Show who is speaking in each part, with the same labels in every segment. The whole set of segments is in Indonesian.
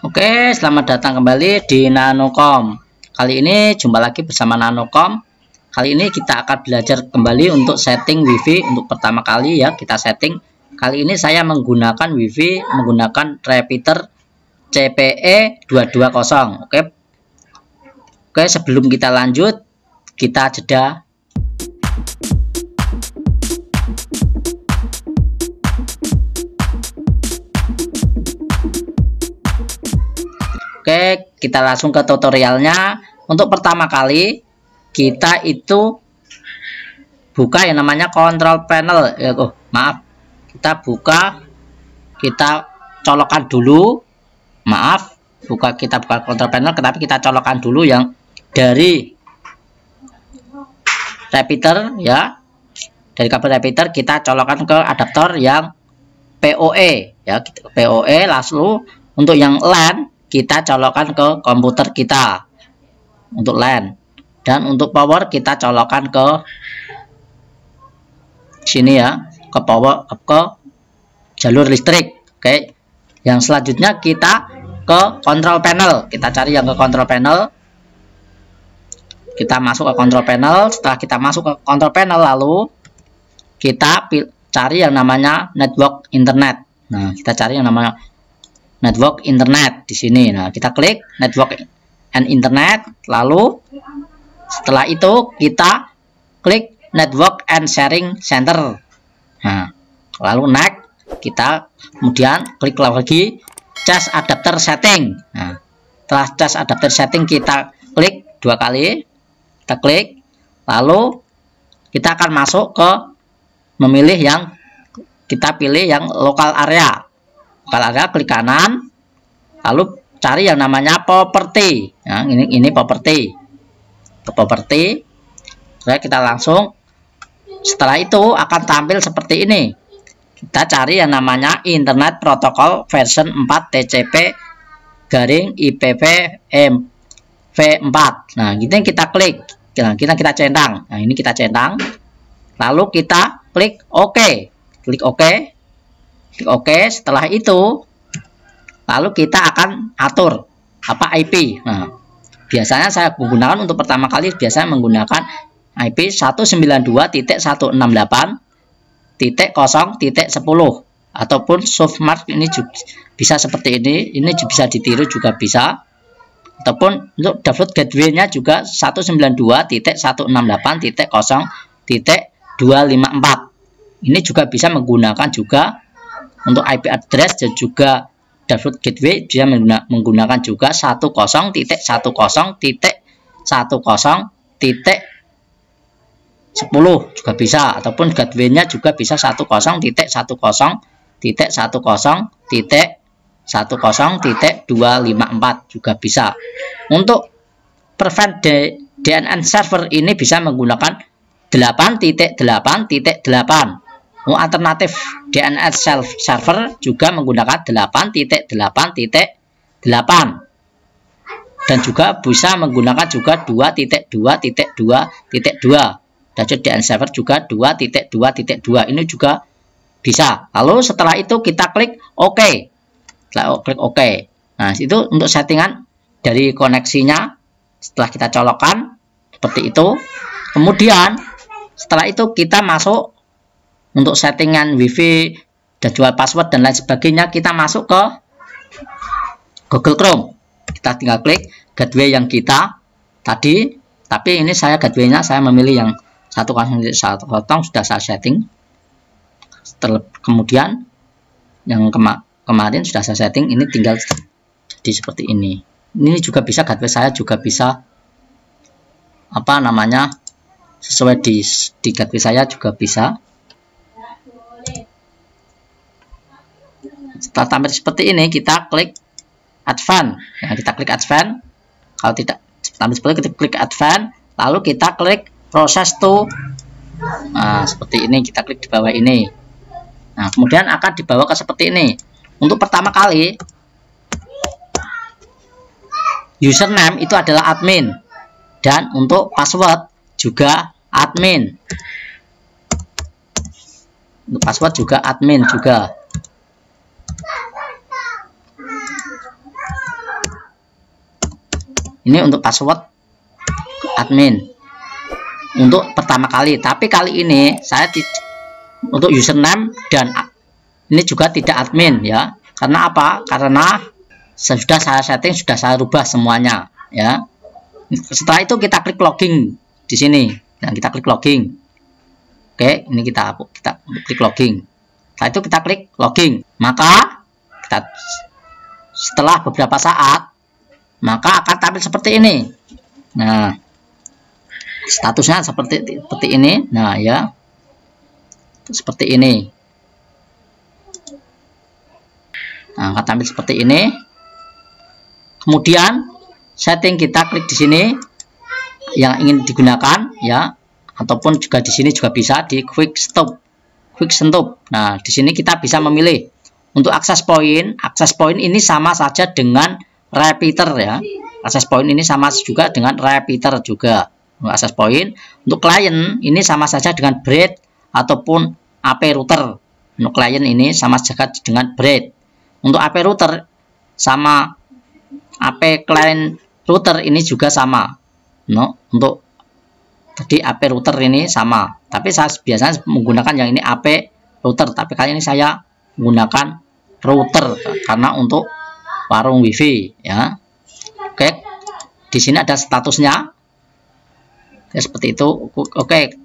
Speaker 1: Oke, selamat datang kembali di Nanocom. Kali ini jumpa lagi bersama Nanocom. Kali ini kita akan belajar kembali untuk setting WiFi untuk pertama kali ya, kita setting. Kali ini saya menggunakan WiFi menggunakan repeater CPE 220. Oke, sebelum kita lanjut, kita jeda. Oke, kita langsung ke tutorialnya. Untuk pertama kali kita itu buka yang namanya control panel ya. Maaf, kita buka, kita colokkan dulu. Maaf, kita buka control panel, tetapi kita colokkan dulu yang dari repeater ya. Dari kabel repeater kita colokkan ke adaptor yang PoE ya, PoE. Lalu untuk yang LAN kita colokkan ke komputer kita untuk LAN, dan untuk power kita colokkan ke sini ya, ke power, ke jalur listrik. Oke, yang selanjutnya kita ke control panel, kita cari yang ke control panel, kita masuk ke control panel. Setelah kita masuk ke control panel, lalu kita cari yang namanya network internet. Nah, kita cari yang namanya network internet di sini. Nah, kita klik network and internet, lalu setelah itu kita klik network and sharing center. Nah, lalu next, kita kemudian klik lagi cas adapter setting. Nah, setelah cas adapter setting kita klik 2 kali, kita klik, lalu kita akan masuk ke memilih yang kita pilih yang lokal area. Lokal area, klik kanan, lalu cari yang namanya property. Nah, ini property. Ke property. Kita langsung, setelah itu akan tampil seperti ini. Kita cari yang namanya Internet Protocol version 4 TCP garing IPv4. Nah, gitu yang kita klik. Nah, kita centang. Nah, ini kita centang. Lalu kita klik OK. Klik OK. Klik OK. Setelah itu lalu kita akan atur apa IP. Nah, biasanya saya menggunakan untuk pertama kali biasanya menggunakan IP 192.168.0.10 ataupun softmark. Ini juga bisa seperti ini bisa ditiru juga bisa. Ataupun untuk download gateway-nya juga 192.168.0.254. Ini juga bisa menggunakan juga untuk IP address, dan juga download gateway dia menggunakan juga 10.10.10 juga bisa, ataupun gateway-nya juga bisa 10.10.10.254 juga bisa. Untuk prevent DNS server ini bisa menggunakan 8.8.8. Alternatif DNS server juga menggunakan 8.8.8 dan juga bisa menggunakan juga 2.2.2.2. dan DNS server juga 2.2.2. ini juga bisa. Lalu setelah itu kita klik OK. Klik OK. Nah, itu untuk settingan dari koneksinya. Setelah kita colokkan seperti itu, kemudian setelah itu kita masuk untuk settingan WiFi dan jual password dan lain sebagainya. Kita masuk ke Google Chrome. Kita tinggal klik gateway yang kita tadi, tapi ini saya gateway-nya saya memilih yang 1.0.1 sudah saya setting. Kemudian yang kemarin sudah saya setting, ini tinggal jadi seperti ini. Ini juga bisa, gateway saya juga bisa apa namanya sesuai di gateway saya juga bisa. Setelah tampil seperti ini, kita klik advance. Nah, kita klik advance. Kalau tidak tampil seperti itu, kita klik advance, lalu kita klik proses to. Nah, seperti ini, kita klik di bawah ini. Nah, kemudian akan dibawa ke seperti ini. Untuk pertama kali, username itu adalah admin, dan untuk password juga admin. Untuk password juga admin juga. Ini untuk password admin untuk pertama kali, tapi kali ini saya untuk username dan ini juga tidak admin ya. Karena apa? Karena sudah saya setting, sudah saya rubah semuanya ya. Setelah itu kita klik login di sini. Dan kita klik login. Oke, ini kita klik login. Setelah itu kita klik login. Maka setelah beberapa saat maka akan tampil seperti ini. Nah, statusnya seperti ini. Nah ya, seperti ini. Nah, akan tampil seperti ini. Kemudian setting kita klik di sini yang ingin digunakan ya, ataupun juga di sini juga bisa di quick stop. Nah, di sini kita bisa memilih untuk akses point. Akses point ini sama saja dengan repeater ya. Akses point ini sama juga dengan repeater juga. Akses point untuk klien ini sama saja dengan braid ataupun AP router. Untuk klien ini sama saja dengan braid. Untuk AP router sama AP client router ini juga sama. Untuk tadi AP router ini sama, tapi saya biasanya menggunakan yang ini AP router, tapi kali ini saya menggunakan router karena untuk warung wifi ya. Oke, di sini ada statusnya ya, seperti itu. Oke,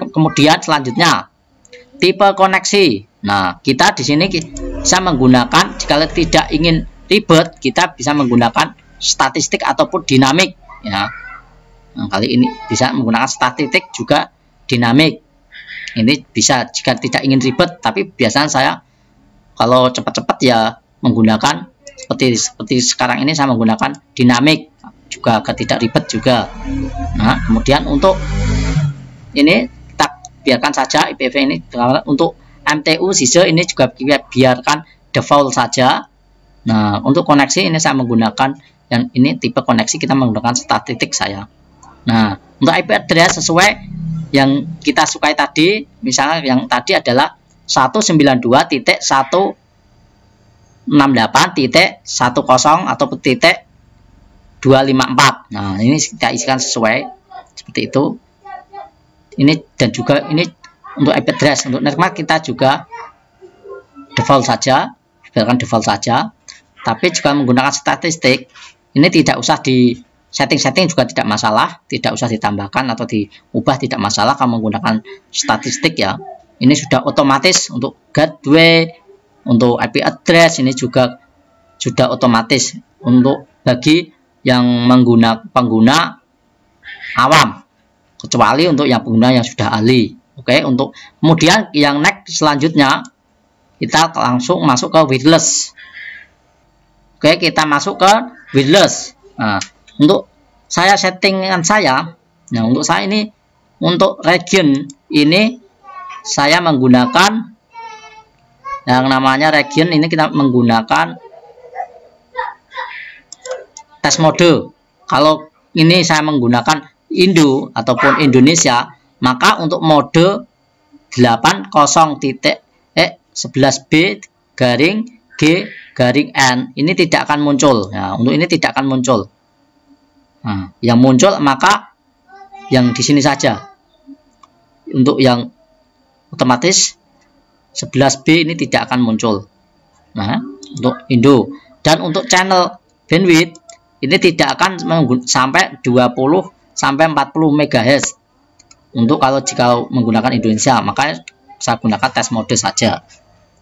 Speaker 1: kemudian selanjutnya tipe koneksi. Nah, kita di sini bisa menggunakan, jika tidak ingin ribet, kita bisa menggunakan statistik ataupun dinamik ya. Nah, kali ini bisa menggunakan statistik juga dinamik. Ini bisa jika tidak ingin ribet, tapi biasanya saya kalau cepat-cepat ya menggunakan seperti sekarang ini, saya menggunakan dinamik juga agar tidak ribet juga. Nah, kemudian untuk ini kita biarkan saja IPv ini. Untuk MTU SISE ini juga biarkan default saja. Nah, untuk koneksi ini saya menggunakan yang ini tipe koneksi, kita menggunakan statistik saya. Nah, untuk IP address sesuai yang kita sukai tadi, misalnya yang tadi adalah 192.168.10 ataupun .254. Nah, ini kita isikan sesuai seperti itu. Ini dan juga ini untuk IP address. Untuk netmark kita juga default saja, biarkan default saja. Tapi jika menggunakan statistik, ini tidak usah di setting juga tidak masalah, tidak usah ditambahkan atau diubah tidak masalah kalau menggunakan statistik ya. Ini sudah otomatis untuk gateway, untuk IP address ini juga sudah otomatis untuk bagi yang pengguna awam, kecuali untuk yang pengguna yang sudah ahli. Oke, untuk kemudian yang next selanjutnya kita langsung masuk ke wireless. Oke, kita masuk ke wireless. Nah, untuk saya settingan saya, nah untuk saya ini untuk region ini saya menggunakan yang namanya region ini, kita menggunakan test mode. Kalau ini saya menggunakan Indo ataupun Indonesia, maka untuk mode 80.11b/G/N ini tidak akan muncul. Nah, untuk ini tidak akan muncul. Nah, yang muncul maka yang di sini saja. Untuk yang otomatis 11B ini tidak akan muncul. Nah, untuk Indo. Dan untuk channel bandwidth ini tidak akan sampai 20 sampai 40 MHz. Untuk kalau jika menggunakan Indonesia, maka saya gunakan test mode saja.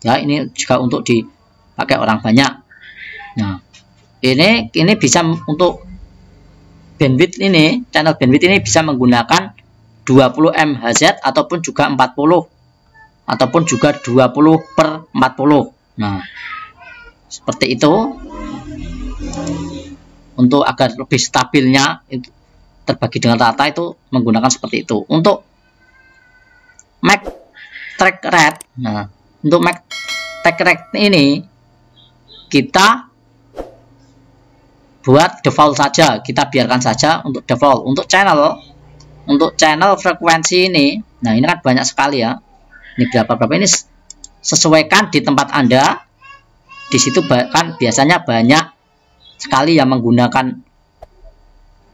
Speaker 1: Ya, ini juga untuk dipakai orang banyak. Nah, ini bisa untuk bandwidth ini, channel bandwidth ini bisa menggunakan 20 MHz ataupun juga 40 ataupun juga 20/40. Nah, seperti itu. Untuk agar lebih stabilnya itu terbagi dengan rata, itu menggunakan seperti itu. Untuk MAC track rate, nah untuk MAC track rate ini kita buat default saja, kita biarkan saja untuk default. Untuk channel frekuensi ini, nah ini kan banyak sekali ya, ini berapa ini sesuaikan di tempat Anda. Di situ bahkan biasanya banyak sekali yang menggunakan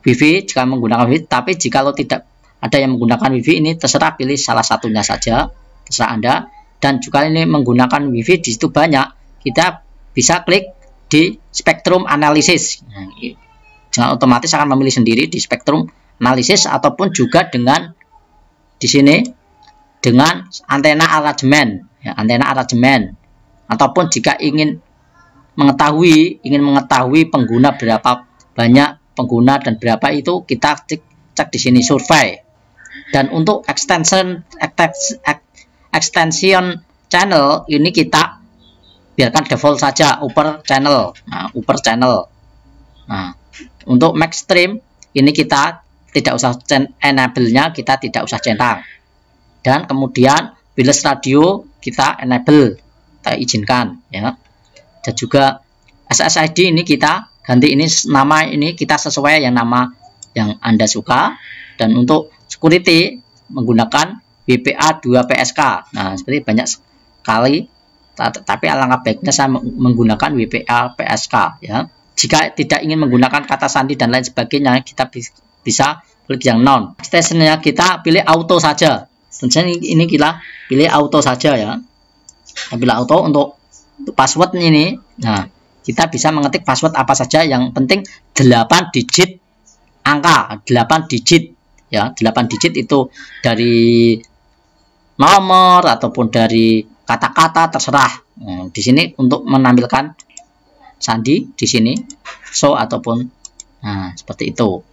Speaker 1: WiFi jika menggunakan WiFi, tapi jika lo tidak ada yang menggunakan WiFi, ini terserah pilih salah satunya saja, terserah Anda. Dan juga ini menggunakan WiFi di situ banyak, kita bisa klik di spektrum analisis. Nah, jangan otomatis akan memilih sendiri di spektrum analisis, ataupun juga dengan di sini dengan antena arrangement, ya, antena arrangement. Ataupun jika ingin mengetahui pengguna berapa banyak pengguna dan berapa itu, kita cek di sini survei. Dan untuk extension channel ini kita biarkan default saja upper channel. Nah, upper channel. Nah, untuk max stream ini kita tidak usah enable-nya, kita tidak usah centang. Dan kemudian wireless radio kita enable, kita izinkan ya. Dan juga SSID ini kita ganti, ini nama ini kita sesuai yang nama yang Anda suka. Dan untuk security menggunakan WPA 2 PSK. Nah, seperti banyak sekali, tapi alangkah baiknya saya menggunakan WPA PSK ya. Jika tidak ingin menggunakan kata sandi dan lain sebagainya, kita bisa klik yang non. Extensionnya kita pilih auto saja. Tentunya ini kita pilih auto saja ya. Pilih auto untuk password ini. Nah, kita bisa mengetik password apa saja, yang penting 8 digit angka, 8 digit ya. 8 digit itu dari nomor ataupun dari kata-kata, terserah. Nah, di sini untuk menampilkan sandi di sini show ataupun nah seperti itu.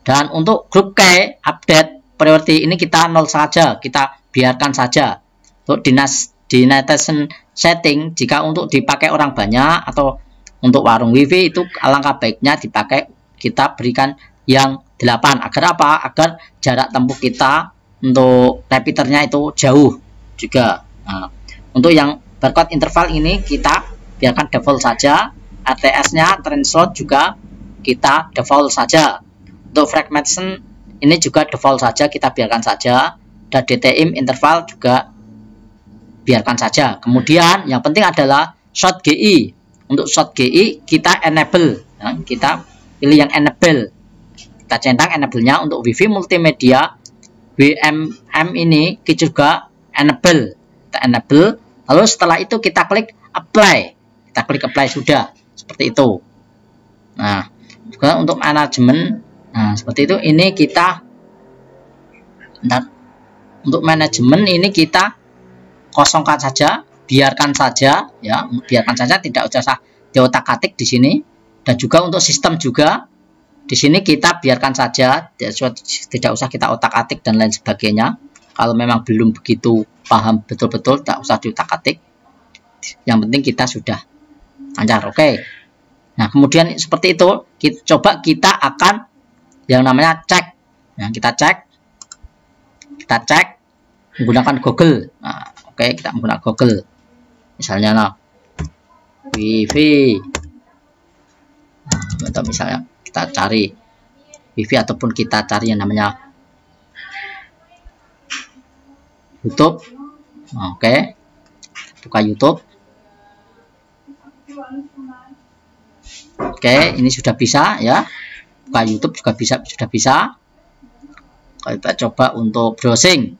Speaker 1: Dan untuk grup key update priority ini kita 0 saja, kita biarkan saja. Untuk destination setting, jika untuk dipakai orang banyak atau untuk warung WiFi, itu alangkah baiknya dipakai, kita berikan yang 8. Agar apa? Agar jarak tempuh kita untuk repeaternya itu jauh juga. Nah, untuk yang barcode interval ini kita biarkan default saja. RTS-nya translate juga kita default saja. Untuk fragmentation ini juga default saja, kita biarkan saja. Dan DTIM interval juga biarkan saja. Kemudian yang penting adalah short GI. Untuk short GI kita enable, nah, kita pilih yang enable, kita centang enable-nya. Untuk WiFi multimedia WMM ini kita juga enable, kita enable. Lalu setelah itu kita klik apply, kita klik apply, sudah seperti itu. Nah, juga untuk manajemen, nah seperti itu. Ini kita untuk manajemen ini kita kosongkan saja, biarkan saja ya, biarkan saja, tidak usah diotak-atik di sini. Dan juga untuk sistem juga di sini kita biarkan saja, tidak usah kita otak-atik dan lain sebagainya. Kalau memang belum begitu paham betul-betul, tak usah diotak-atik. Yang penting kita sudah lancar. Oke. Nah, kemudian seperti itu, coba kita akan yang namanya cek. Nah, kita cek menggunakan Google. Nah, oke, kita menggunakan Google. Misalnya nah, WiFi. Nah, atau misalnya kita cari WiFi, ataupun kita cari yang namanya YouTube. Nah, oke. Buka YouTube. Oke, ini sudah bisa ya. Buka YouTube juga bisa, sudah bisa. Kita coba untuk browsing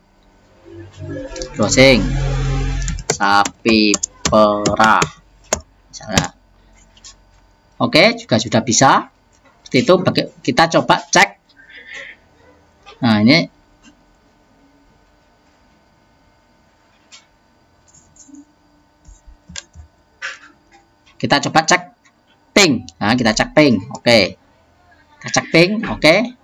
Speaker 1: sapi perah misalnya. Oke, juga sudah bisa. Seperti itu. Kita coba cek. Nah, ini kita coba cek ping. Nah, kita cek ping. Oke. Kita cek ping. Oke.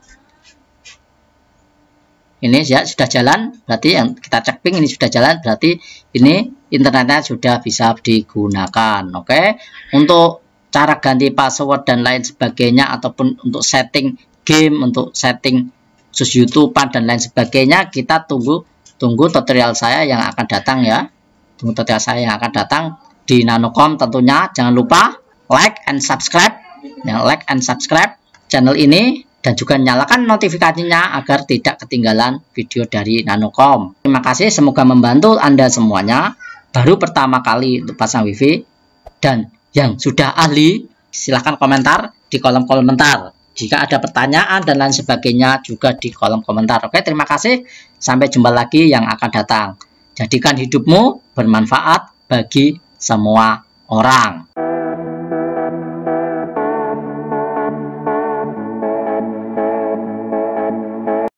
Speaker 1: Ini ya sudah jalan, berarti yang kita cek ping ini sudah jalan, berarti ini internetnya sudah bisa digunakan. Oke. Untuk cara ganti password dan lain sebagainya, ataupun untuk setting game, untuk setting khusus YouTube dan lain sebagainya, kita tunggu tutorial saya yang akan datang ya. Tunggu tutorial saya yang akan datang di Nanocom tentunya. Jangan lupa like and subscribe channel ini, dan juga nyalakan notifikasinya agar tidak ketinggalan video dari Nanocom. Terima kasih, semoga membantu Anda semuanya baru pertama kali untuk pasang WiFi. Dan yang sudah ahli silahkan komentar di kolom komentar Jika ada pertanyaan dan lain sebagainya juga di kolom komentar. Oke, terima kasih. Sampai jumpa lagi yang akan datang. Jadikan hidupmu bermanfaat bagi semua orang.